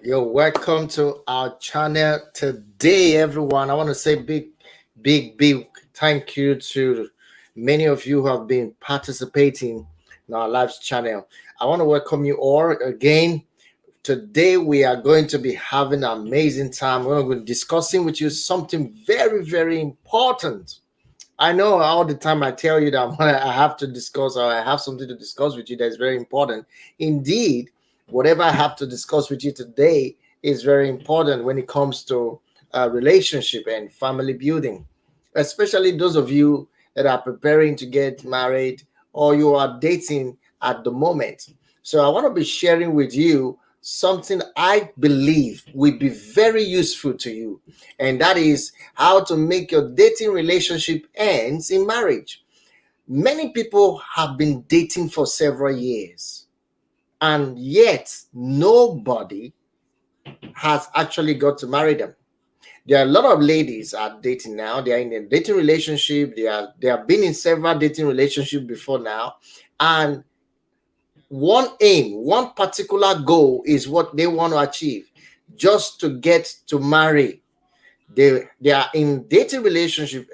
You're welcome to our channel today, everyone. I want to say big thank you to many of you who have been participating in our live channel. I want to welcome you all again. Today we are going to be having an amazing time. We're going to be discussing with you something very important. I know all the time I tell you that I have to discuss or I have something to discuss with you that is very important. Indeed, whatever I have to discuss with you today is very important when it comes to relationship and family building, especially those of you that are preparing to get married or you are dating at the moment. So I want to be sharing with you something I believe will be very useful to you, and that is how to make your dating relationship ends in marriage. Many people have been dating for several years, and yet nobody has actually got to marry them. There are a lot of ladies are dating now. They are in a dating relationship. They have been in several dating relationships before now, and one particular goal is what they want to achieve, just to get to marry. They are in dating relationship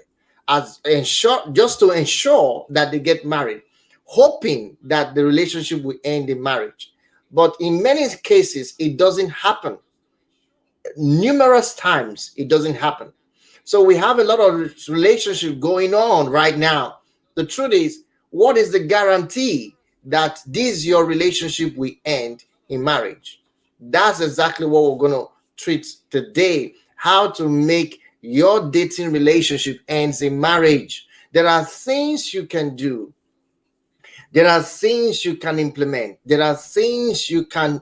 as ensure just to ensure that they get married, hoping that the relationship will end in marriage. But in many cases, it doesn't happen. Numerous times, it doesn't happen. So we have a lot of relationship going on right now. The truth is, what is the guarantee that this your relationship will end in marriage? That's exactly what we're going to treat today. How to make your dating relationship ends in marriage. There are things you can do. There are things you can implement. There are things you can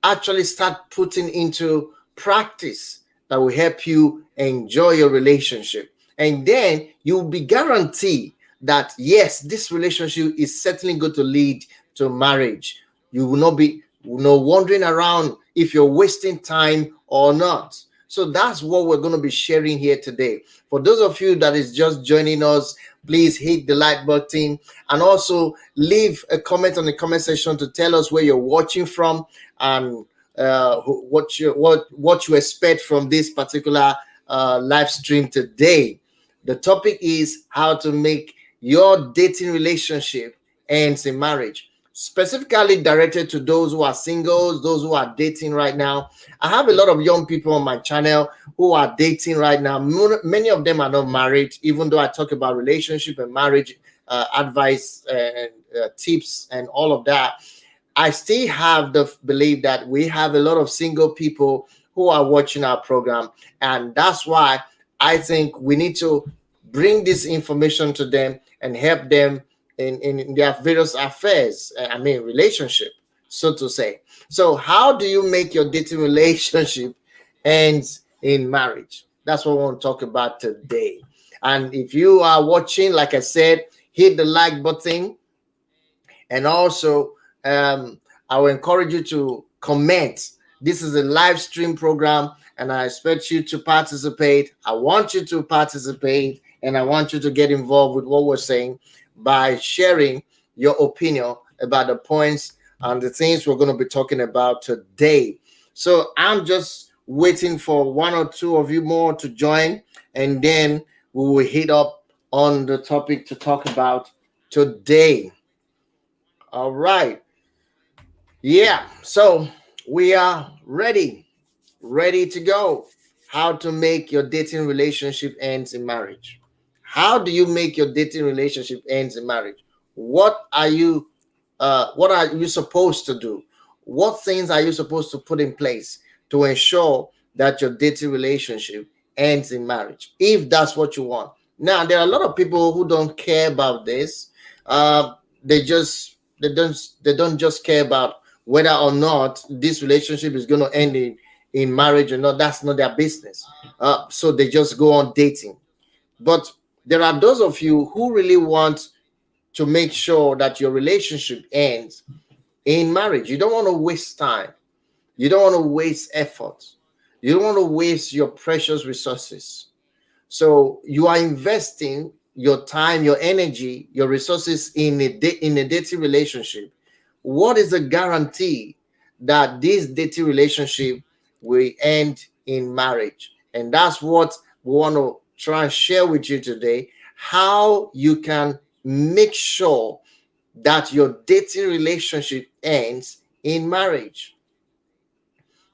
actually start putting into practice that will help you enjoy your relationship. And then you'll be guaranteed that, yes, this relationship is certainly going to lead to marriage. You will not be wandering around if you're wasting time or not. So that's what we're going to be sharing here today. For those of you that is just joining us, please hit the like button and also leave a comment on the comment section to tell us where you're watching from and what you expect from this particular live stream today. The topic is how to make your dating relationship ends in marriage, specifically directed to those who are singles, those who are dating right now. I have a lot of young people on my channel who are dating right now. Many of them are not married, even though I talk about relationship and marriage advice and tips and all of that. I still have the belief that we have a lot of single people who are watching our program, and that's why I think we need to bring this information to them and help them in their various affairs. I mean, relationship, so to say. So, how do you make your dating relationship ends in marriage? That's what we want to talk about today. And if you are watching, like I said, hit the like button, and also I will encourage you to comment. This is a live stream program, and I expect you to participate. I want you to participate, and I want you to get involved with what we're saying by sharing your opinion about the points and the things we're going to be talking about today. So I'm just waiting for one or two of you more to join, and then we will hit up on the topic to talk about today. All right. Yeah. So we are ready to go. How to make your dating relationship ends in marriage. How do you make your dating relationship ends in marriage? What are you supposed to do? What things are you supposed to put in place to ensure that your dating relationship ends in marriage, if that's what you want? Now, there are a lot of people who don't care about this. They don't just care about whether or not this relationship is going to end in marriage or not. That's not their business. So they just go on dating. But there are those of you who really want to make sure that your relationship ends in marriage. You don't want to waste time. You don't want to waste effort. You don't want to waste your precious resources. So you are investing your time, your energy, your resources in a dating relationship. What is the guarantee that this dating relationship will end in marriage. And that's what we want to try and share with you today, how you can make sure that your dating relationship ends in marriage.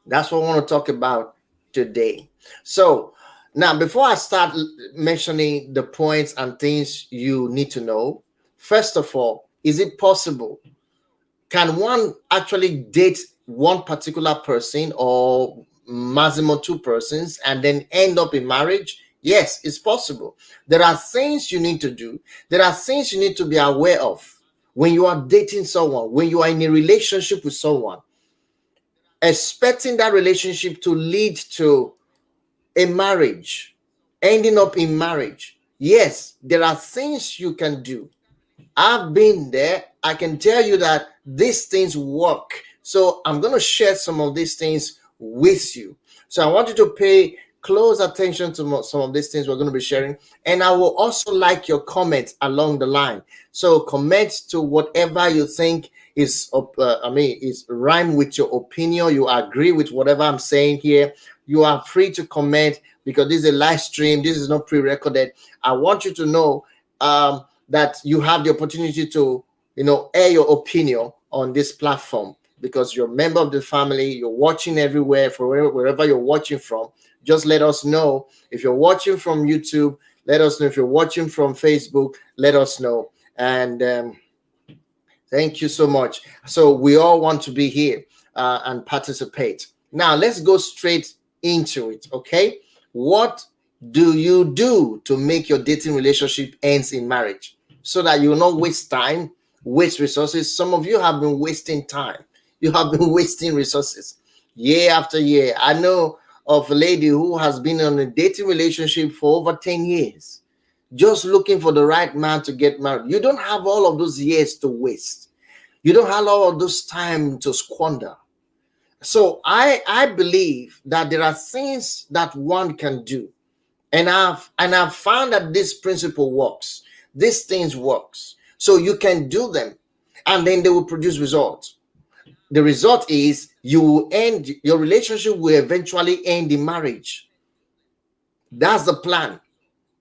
That's what I want to talk about today. So, now before I start mentioning the points and things you need to know, first of all, is it possible? Can one actually date one particular person or maximum two persons and then end up in marriage? Yes, it's possible. There are things you need to do. There are things you need to be aware of when you are dating someone, when you are in a relationship with someone, expecting that relationship to lead to a marriage, ending up in marriage. Yes, there are things you can do. I've been there. I can tell you that these things work. So I'm going to share some of these things with you. So I want you to pay close attention to some of these things we're going to be sharing. And I will also like your comments along the line. So comment to whatever you think is, is rhyme with your opinion. You agree with whatever I'm saying here. You are free to comment because this is a live stream. This is not pre-recorded. I want you to know that you have the opportunity to, air your opinion on this platform because you're a member of the family. You're watching everywhere, wherever you're watching from. Just let us know. If you're watching from YouTube, let us know. If you're watching from Facebook, let us know. And thank you so much. So we all want to be here and participate. Now let's go straight into it. Okay, what do you do to make your dating relationship ends in marriage so that you will not waste time, waste resources? Some of you have been wasting time. You have been wasting resources year after year. I know of a lady who has been in a dating relationship for over 10 years, just looking for the right man to get married. You don't have all of those years to waste. You don't have all of those time to squander. So I believe that there are things that one can do. And I've found that this principle works. These things works. So you can do them and then they will produce results. The result is you will end, your relationship will eventually end in marriage. That's the plan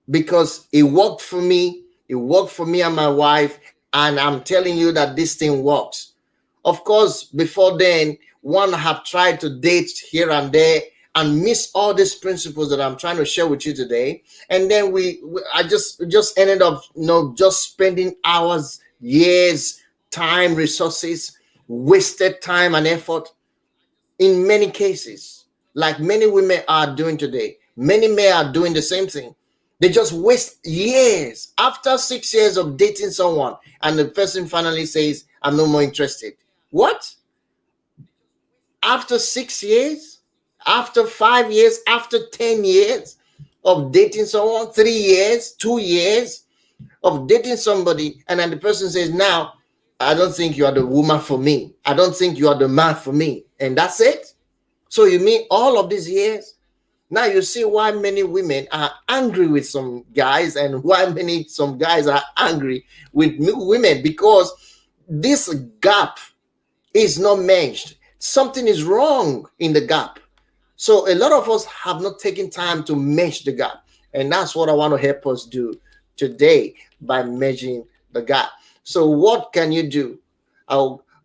because it worked for me. It worked for me and my wife. And I'm telling you that this thing works. Of course, before then, one have tried to date here and there and miss all these principles that I'm trying to share with you today. And then I just ended up, just spending hours, years, time, resources, wasted time and effort in many cases, like many women are doing today. Many men are doing the same thing. They just waste years after 6 years of dating someone, and the person finally says, I'm no more interested. What? After 6 years? After 5 years? After 10 years of dating someone? 3 years? 2 years of dating somebody, and then the person says, now, I don't think you are the woman for me. I don't think you are the man for me. And that's it? So you mean all of these years? Now you see why many women are angry with some guys and why some guys are angry with women, because this gap is not matched. Something is wrong in the gap. So a lot of us have not taken time to match the gap. And that's what I want to help us do today by measuring the gap. So what can you do?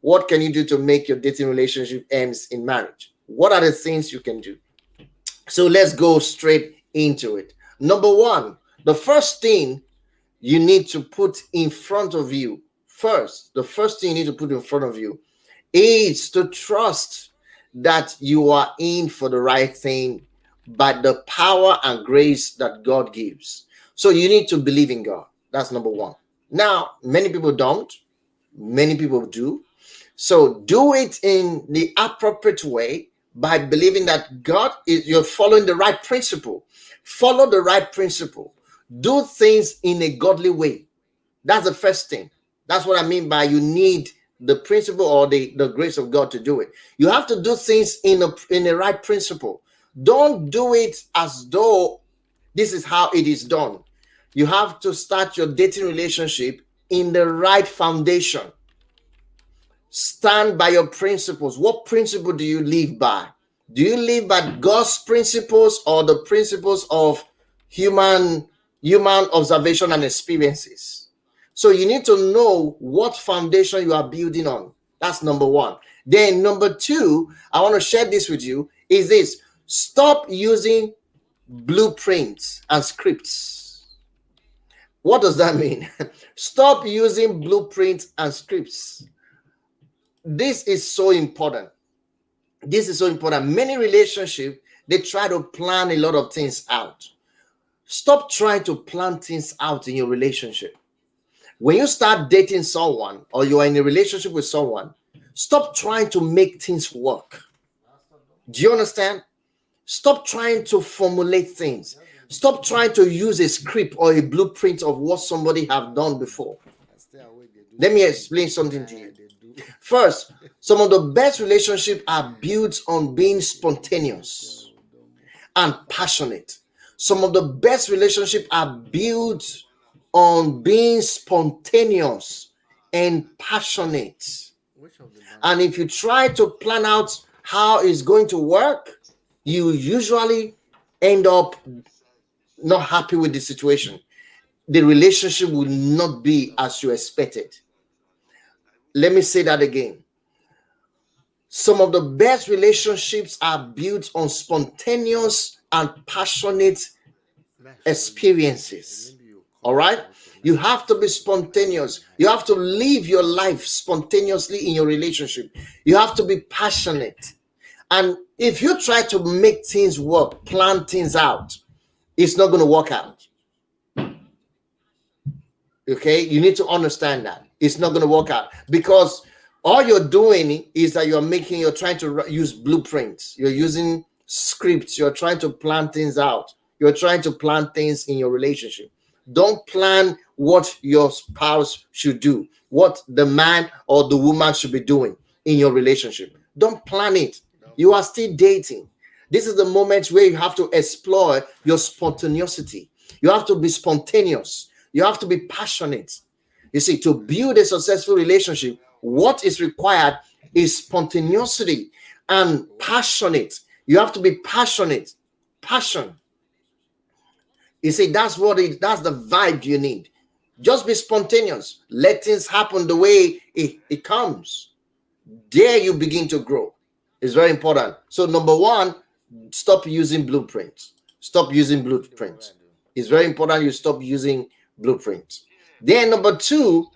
What can you do to make your dating relationship ends in marriage? What are the things you can do? So let's go straight into it. Number one, the first thing you need to put in front of you, the first thing you need to put in front of you is to trust that you are in for the right thing by the power and grace that God gives. So you need to believe in God. That's number one. Now, many people don't. Many people do. So do it in the appropriate way by believing that you're following the right principle. Follow the right principle. Do things in a godly way. That's the first thing. That's what I mean by you need the principle or the grace of God to do it. You have to do things in the right principle. Don't do it as though this is how it is done. You have to start your dating relationship in the right foundation. Stand by your principles. What principle do you live by? Do you live by God's principles or the principles of human observation and experiences? So you need to know what foundation you are building on. That's number one. Then number two, I want to share this with you, is this: stop using blueprints and scripts. What does that mean? Stop using blueprints and scripts. This is so important. This is so important. Many relationships, they try to plan a lot of things out. Stop trying to plan things out in your relationship. When you start dating someone or you are in a relationship with someone, stop trying to make things work. Do you understand? Stop trying to formulate things. Stop trying to use a script or a blueprint of what somebody have done before. Let me explain something to you. First, some of the best relationships are built on being spontaneous and passionate. Some of the best relationships are built on being spontaneous and passionate. And if you try to plan out how it's going to work, you usually end up not happy with the situation. The relationship will not be as you expected. Let me say that again. Some of the best relationships are built on spontaneous and passionate experiences. All right? You have to be spontaneous. You have to live your life spontaneously in your relationship. You have to be passionate. And if you try to make things work, plan things out, it's not going to work out. Okay? You need to understand that. It's not going to work out because all you're doing is that you're trying to use blueprints. You're using scripts. You're trying to plan things out. You're trying to plan things in your relationship. Don't plan what your spouse should do, what the man or the woman should be doing in your relationship. Don't plan it. You are still dating. This is the moment where you have to explore your spontaneity. You have to be spontaneous. You have to be passionate. You see, to build a successful relationship, what is required is spontaneity and passionate. You have to be passionate. Passion. You see, that's the vibe you need. Just be spontaneous. Let things happen the way it comes. There you begin to grow. It's very important. So number one, stop using blueprints. Stop using blueprints. It's very important you stop using blueprints. Then number two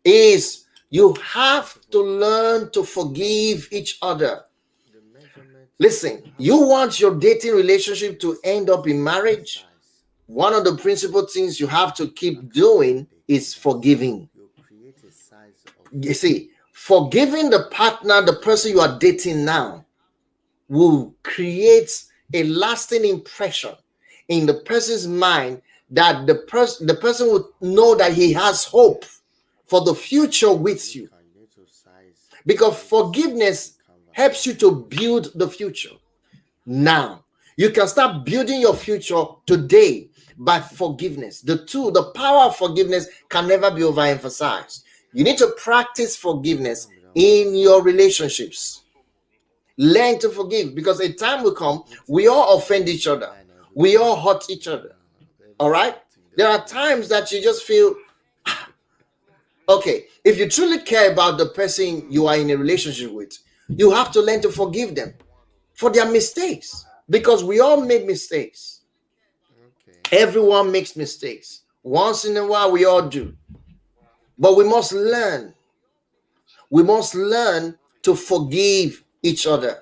is you have to learn to forgive each other. Listen, you want your dating relationship to end up in marriage? One of the principal things you have to keep doing is forgiving. You see, forgiving the partner, the person you are dating now, will create a lasting impression in the person's mind that the person would know that he has hope for the future with you. Because forgiveness helps you to build the future. Now, you can start building your future today by forgiveness. The power of forgiveness can never be overemphasized. You need to practice forgiveness in your relationships. Learn to forgive, because a time will come, we all offend each other. We all hurt each other. All right? There are times that you just feel, okay, if you truly care about the person you are in a relationship with, you have to learn to forgive them for their mistakes, because we all make mistakes. Everyone makes mistakes. Once in a while, we all do. But we must learn. We must learn to forgive each other.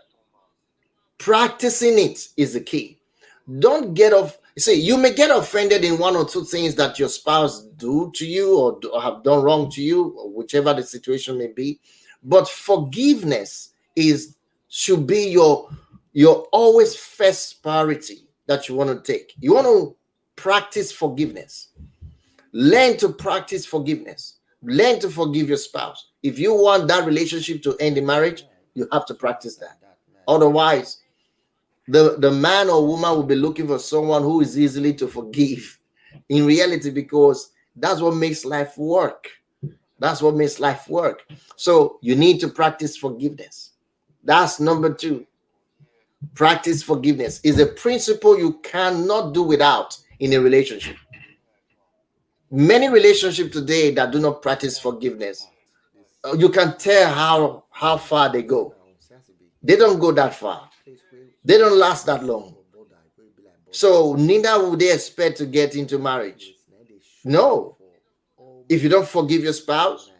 Practicing it is the key. Don't get off. See, you may get offended in one or two things that your spouse do to you or have done wrong to you, or whichever the situation may be. But forgiveness should be your always first priority that you want to take. You want to practice forgiveness. Learn to practice forgiveness. Learn to forgive your spouse. If you want that relationship to end in marriage, you have to practice that. Otherwise, the man or woman will be looking for someone who is easily to forgive in reality, because that's what makes life work. That's what makes life work. So you need to practice forgiveness. That's number two. Practice forgiveness is a principle you cannot do without in a relationship. Many relationships today that do not practice forgiveness, you can tell how far they go. They don't go that far. They don't last that long. So neither would they expect to get into marriage. No. If you don't forgive your spouse,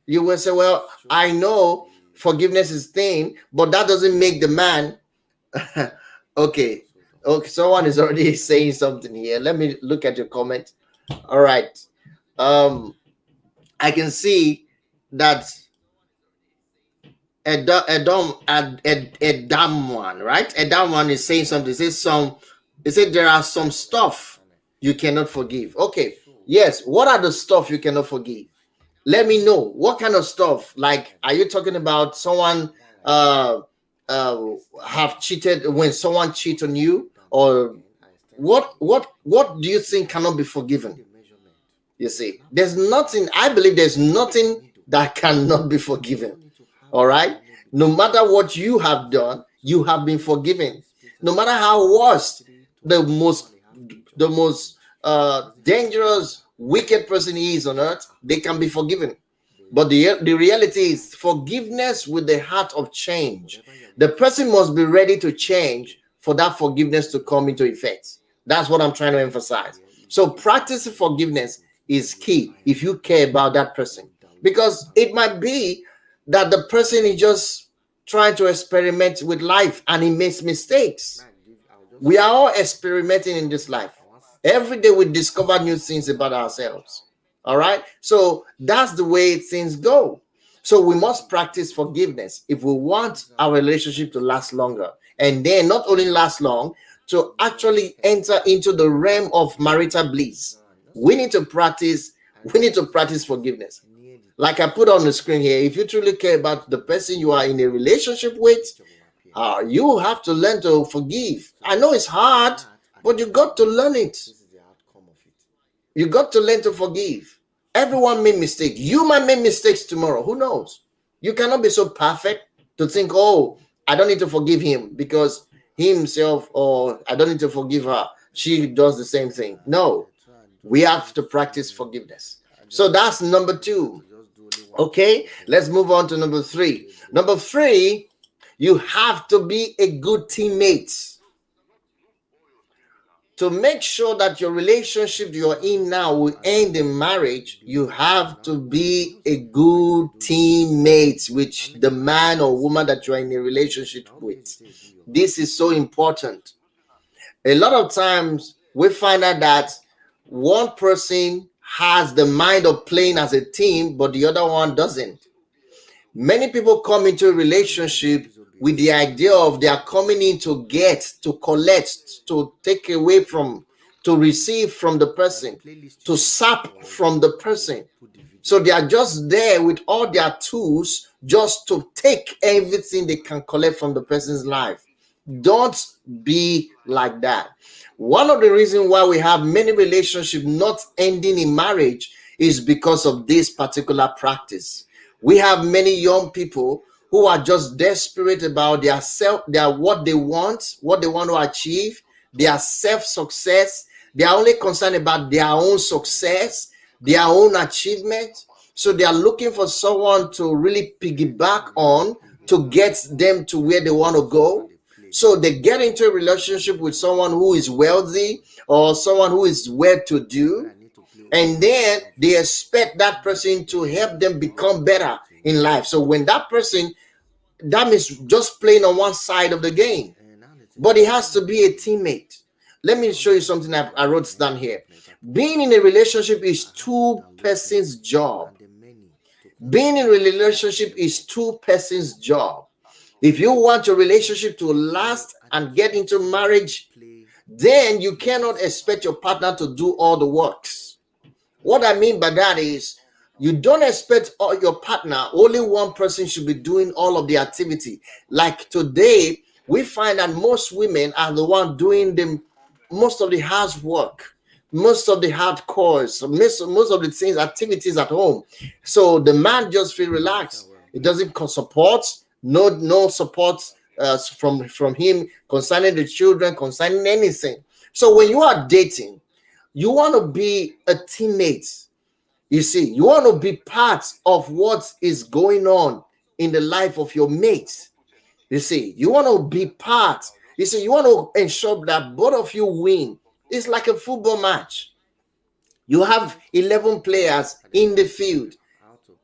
you will say, well, I know forgiveness is thing, but that doesn't make the man. Okay. Okay, someone is already saying something here. Let me look at your comment. All right. I can see that Edam one, right? Edam one is saying something. It said there are some stuff you cannot forgive. Okay. Yes. What are the stuff you cannot forgive? Let me know what kind of stuff. Like, are you talking about someone uh have cheated, when someone cheats on you, or what do you think cannot be forgiven? You see, there's nothing. I believe there's nothing that cannot be forgiven. All right. No matter what you have done, you have been forgiven. No matter how worst the most dangerous, wicked person is on earth, they can be forgiven. But the reality is forgiveness with the heart of change. The person must be ready to change for that forgiveness to come into effect. That's what I'm trying to emphasize. So practicing forgiveness is key if you care about that person. Because it might be that the person is just trying to experiment with life and he makes mistakes. We are all experimenting in this life. Every day we discover new things about ourselves. All right. So that's the way things go. So we must practice forgiveness if we want our relationship to last longer. And then not only last long, to actually enter into the realm of marital bliss. We need to practice forgiveness. Like I put on the screen here, if you truly care about the person you are in a relationship with, you have to learn to forgive. I know it's hard, but you got to learn it. You got to learn to forgive. Everyone made mistakes. You might make mistakes tomorrow. Who knows? You cannot be so perfect to think, oh, I don't need to forgive him because he himself, or I don't need to forgive her. She does the same thing. No, we have to practice forgiveness. So that's number 2. Okay, let's move on to number 3. Number 3, you have to be a good teammate. To make sure that your relationship you're in now will end in marriage, you have to be a good teammate with the man or woman that you're in a relationship with. This is so important. A lot of times we find out that one person has the mind of playing as a team, but the other one doesn't. Many people come into a relationship with the idea of they are coming in to get, to collect, to take away from, to receive from the person, to sap from the person. So they are just there with all their tools just to take everything they can collect from the person's life. Don't be like that. One of the reasons why we have many relationships not ending in marriage is because of this particular practice. We have many young people who are just desperate about what they want to achieve, their self-success. They are only concerned about their own success, their own achievement. So they are looking for someone to really piggyback on to get them to where they want to go. So they get into a relationship with someone who is wealthy or someone who is well-to-do, and then they expect that person to help them become better in life. So when that means just playing on one side of the game, but it has to be a teammate. Let me show you something I wrote down here. Being in a relationship is two persons' job. Being in a relationship is two persons' job. If you want your relationship to last and get into marriage, then you cannot expect your partner to do all the works. What I mean by that is, you don't expect your partner, only one person should be doing all of the activity. Like today, we find that most women are the one doing most of the housework, most of the hard chores, most of the things, activities at home. So the man just feel relaxed. It doesn't support, no support from him concerning the children, concerning anything. So when you are dating, you want to be a teammate. You see, you want to be part of what is going on in the life of your mates. You see, you want to be part. You see, you want to ensure that both of you win. It's like a football match. You have 11 players in the field.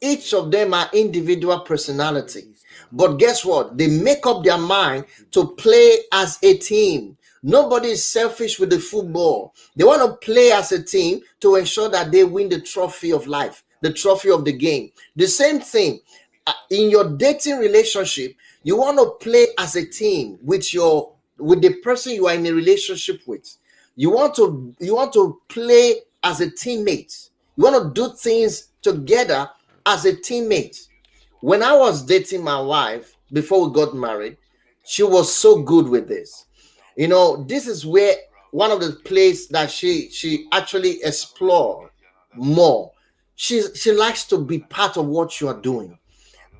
Each of them are individual personality. But guess what? They make up their mind to play as a team. Nobody is selfish with the football. They want to play as a team to ensure that they win the trophy of life, the trophy of the game. The same thing in your dating relationship, you want to play as a team with the person you are in a relationship with. You want to play as a teammate. You want to do things together as a teammate. When I was dating my wife before we got married, she was so good with this. This is where one of the places that she actually explore more. She likes to be part of what you are doing.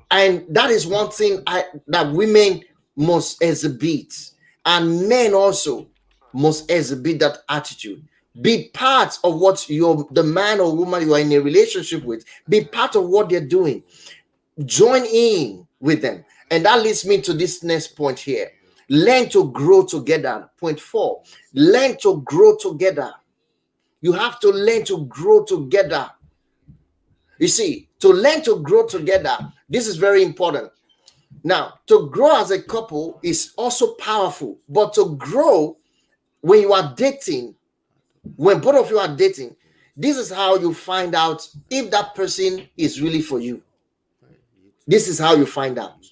And that is one thing that women must exhibit, and men also must exhibit that attitude. Be part of what the man or woman you are in a relationship with. Be part of what they're doing. Join in with them. And that leads me to this next point here. Learn to grow together. Point 4. Learn to grow together. You have to learn to grow together. You see, to learn to grow together, this is very important. Now, to grow as a couple is also powerful, but to grow when you are dating, when both of you are dating, this is how you find out if that person is really for you. This is how you find out.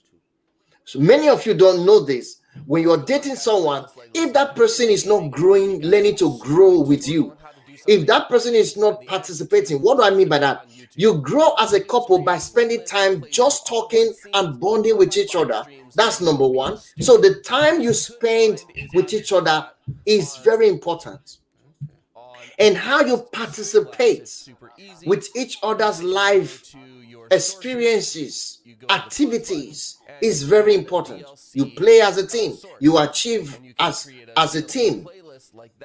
So many of you don't know this. When you're dating someone, if that person is not growing, learning to grow with you, if that person is not participating, what do I mean by that? You grow as a couple by spending time just talking and bonding with each other. That's number one. So the time you spend with each other is very important. And how you participate with each other's life experiences, activities is very important. You play as a team. You achieve as a team.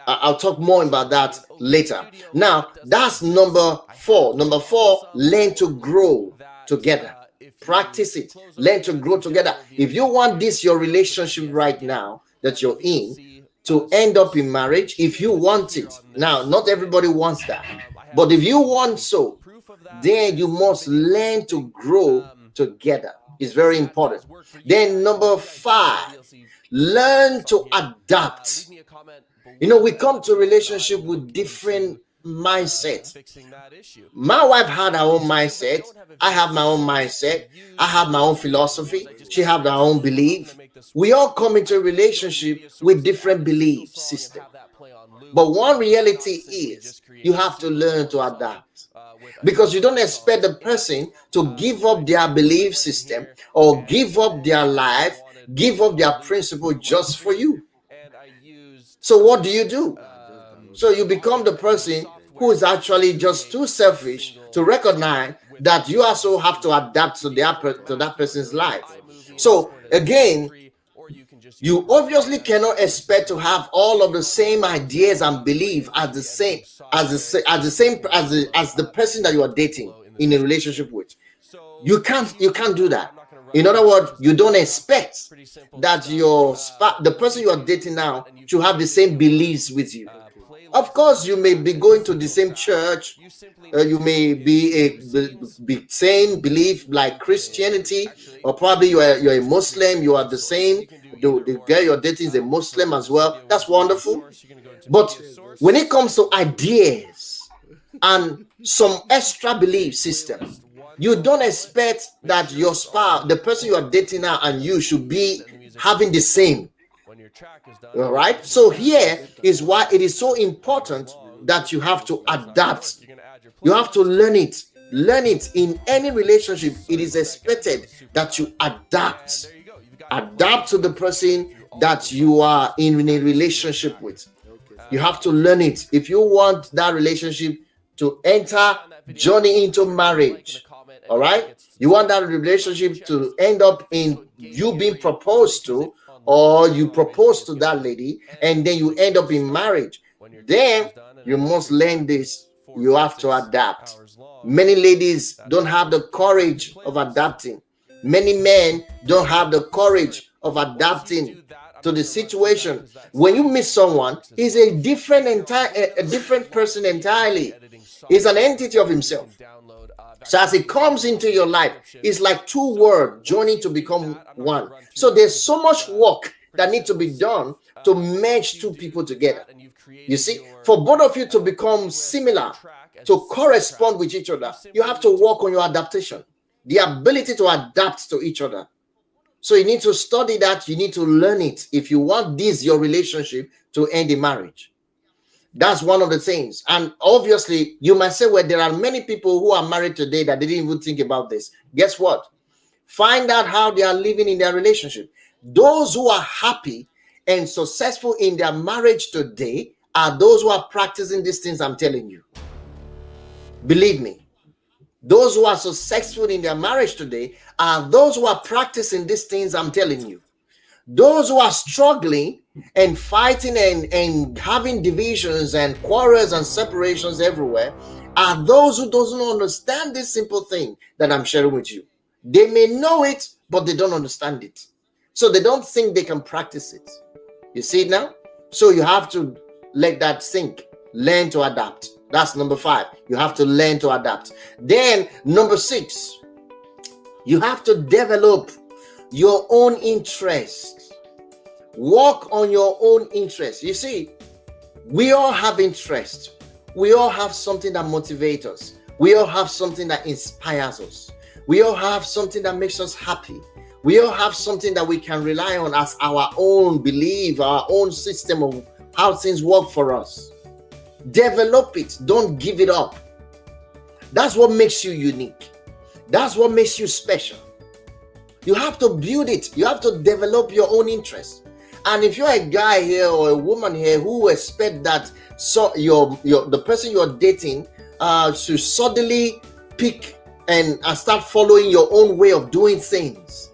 I'll talk more about that later. Now, that's number 4. Number 4, learn to grow together. Practice it. Learn to grow together. If you want your relationship right now that you're in to end up in marriage, if you want it, now, not everybody wants that. But if you want so, then you must learn to grow together. It's very important. Then number 5, learn to adapt. We come to a relationship with different mindsets. My wife had her own mindset. I have my own mindset. I have my own philosophy. She have her own belief. We all come into a relationship with different belief systems. But one reality is you have to learn to adapt. Because you don't expect the person to give up their belief system or give up their life, give up their principle just for you. So what do? So you become the person who is actually just too selfish to recognize that you also have to adapt to that person's life. So again, you obviously cannot expect to have all of the same ideas and belief as the person that you are dating in a relationship with. You can't do that. In other words, you don't expect that the person you are dating now should have the same beliefs with you. Of course, you may be going to the same church. You may be same belief like Christianity, or probably you're a Muslim. You are the same. The girl you're dating is a Muslim as well. That's wonderful. But when it comes to ideas and some extra belief system, you don't expect that your spouse, the person you are dating now, and you should be having the same. All right. So here is why it is so important that you have to adapt. You have to learn it. Learn it in any relationship. It is expected that you adapt. Adapt to the person that you are in a relationship with. You have to learn it. If you want that relationship to enter, journey into marriage, all right? You want that relationship to end up in you being proposed to, or you propose to that lady and then you end up in marriage, then you must learn this. You have to adapt. Many ladies don't have the courage of adapting. Many men don't have the courage of adapting to the situation. When you meet someone, he's a different person entirely. He's an entity of himself. So as it comes into your life, it's like two words joining to become one. So there's so much work that needs to be done to merge two people together. You see, for both of you to become similar, to correspond with each other, you have to work on your adaptation, the ability to adapt to each other. So you need to study that. You need to learn it if you want your relationship to end in marriage. That's one of the things. And obviously, you might say, well, there are many people who are married today that didn't even think about this. Guess what? Find out how they are living in their relationship. Those who are happy and successful in their marriage today are those who are practicing these things I'm telling you. Believe me, those who are successful in their marriage today are those who are practicing these things I'm telling you. Those who are struggling and fighting and having divisions and quarrels and separations everywhere are those who doesn't understand this simple thing that I'm sharing with you. They may know it, but they don't understand it. So they don't think they can practice it. You see it now? So you have to let that sink. Learn to adapt. That's number 5. You have to learn to adapt. Then number 6, you have to develop your own interest. Work on your own interest. You see, we all have interest. We all have something that motivates us. We all have something that inspires us. We all have something that makes us happy. We all have something that we can rely on as our own belief, our own system of how things work for us. Develop it. Don't give it up. That's what makes you unique. That's what makes you special. You have to build it. You have to develop your own interest. And if you're a guy here or a woman here who expect that the person you're dating should suddenly pick and start following your own way of doing things,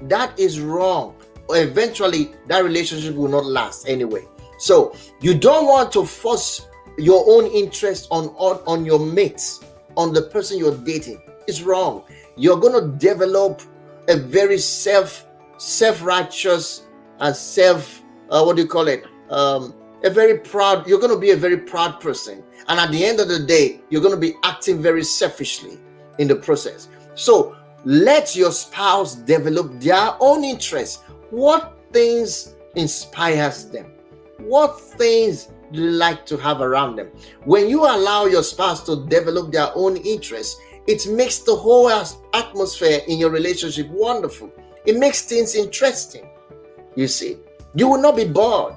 that is wrong. Eventually, that relationship will not last anyway. So you don't want to force your own interest on your mates, on the person you're dating. It's wrong. You're going to develop a very self-righteous and you're going to be a very proud person. And at the end of the day, you're going to be acting very selfishly in the process. So let your spouse develop their own interests. What things inspires them? What things do you like to have around them? When you allow your spouse to develop their own interests, it makes the whole atmosphere in your relationship wonderful. It makes things interesting. You see, you will not be bored.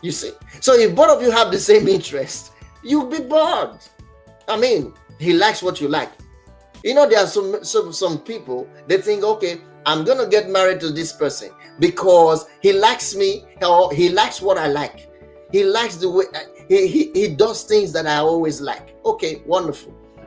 You see, so if both of you have the same interest, you'll be bored. I mean, he likes what you like. You know, there are some people, they think, okay, I'm gonna get married to this person because he likes me, or he likes what I like. He likes the way he does things that I always like. Okay, wonderful.